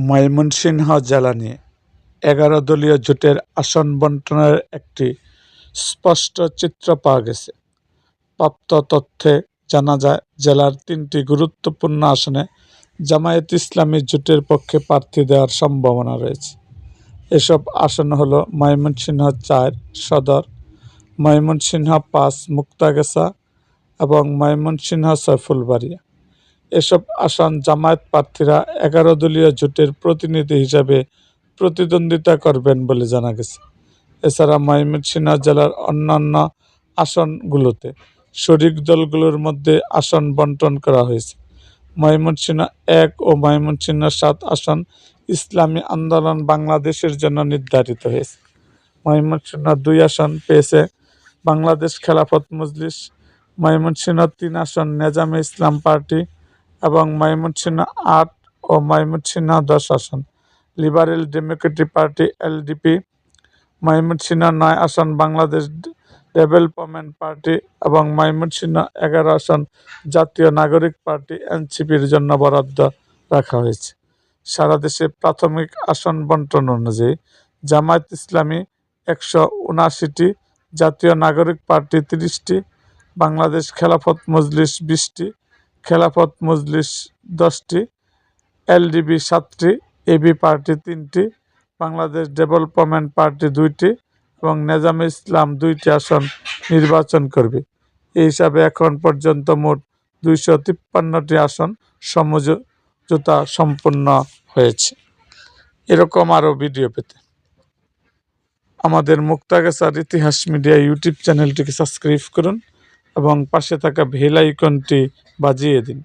ময়মনসিংহ জেলা নিয়ে ১১ দলীয় জোটের আসন বণ্টনের একটি স্পষ্ট চিত্র পাওয়া গেছে। প্রাপ্ত তথ্যে জানা যায়, জেলার ৩টি গুরুত্বপূর্ণ আসনে জামায়াতে ইসলামী জোটের পক্ষে প্রার্থী দেওয়ার সম্ভাবনা রয়েছে। এসব আসন হল ময়মনসিংহ ৪ সদর, ময়মনসিংহ ৫ মুক্তাগাছা এবং ময়মনসিংহ ৬ ফুলবাড়িয়া। এসব আসন জামায়াত প্রার্থীরা ১১ দলীয় জোটের প্রতিনিধি হিসাবে প্রতিদ্বন্দ্বিতা করবেন বলে জানা গেছে। এছাড়া ময়মনসিংহ জেলার অন্যান্য আসনগুলোতে শরিক দলগুলোর মধ্যে আসন বণ্টন করা হয়েছে। ময়মনসিংহ ১ ও ময়মনসিংহ ৭ আসন ইসলামী আন্দোলন বাংলাদেশের জন্য নির্ধারিত হয়েছে। ময়মনসিংহ ২ আসন পেয়েছে বাংলাদেশ খেলাফত মজলিস, ময়মনসিংহ ৩ আসন নেজামে ইসলাম পার্টি এবং ময়মনসিংহ ৮ ও ময়মনসিংহ ১০ আসন liberal Democratic party LDP, Mymensingh ৯ আসন বাংলাদেশ ডেভেলপমেন্ট পার্টি এবং ময়মনসিংহ ১১ আসন জাতীয় নাগরিক পার্টি এনসিপির জন্য বরাদ্দ রাখা হয়েছে। সারা দেশে প্রাথমিক আসন বণ্টন অনুযায়ী জামায়াত ইসলামী ১৭৯টি, জাতীয় নাগরিক পার্টি ৩০টি, বাংলাদেশ খেলাফত মজলিস 20টি, খেলাফত মজলিস 10টি, এলডিপি 7টি, এবি পার্টি 3টি, বাংলাদেশ ডেভেলপমেন্ট পার্টি 2টি এবং নেজামে ইসলাম 2টি আসন নির্বাচন করবে। এই হিসাবে এখন পর্যন্ত মোট 253টি আসন সমঝোতা সম্পন্ন হয়েছে। এরকম আরও ভিডিও পেতে আমাদের মুক্তাগাছার ইতিহাস মিডিয়া ইউটিউব চ্যানেলটিকে সাবস্ক্রাইব করুন এবং পাশে থাকা বেল আইকনটি বাজিয়ে দিন।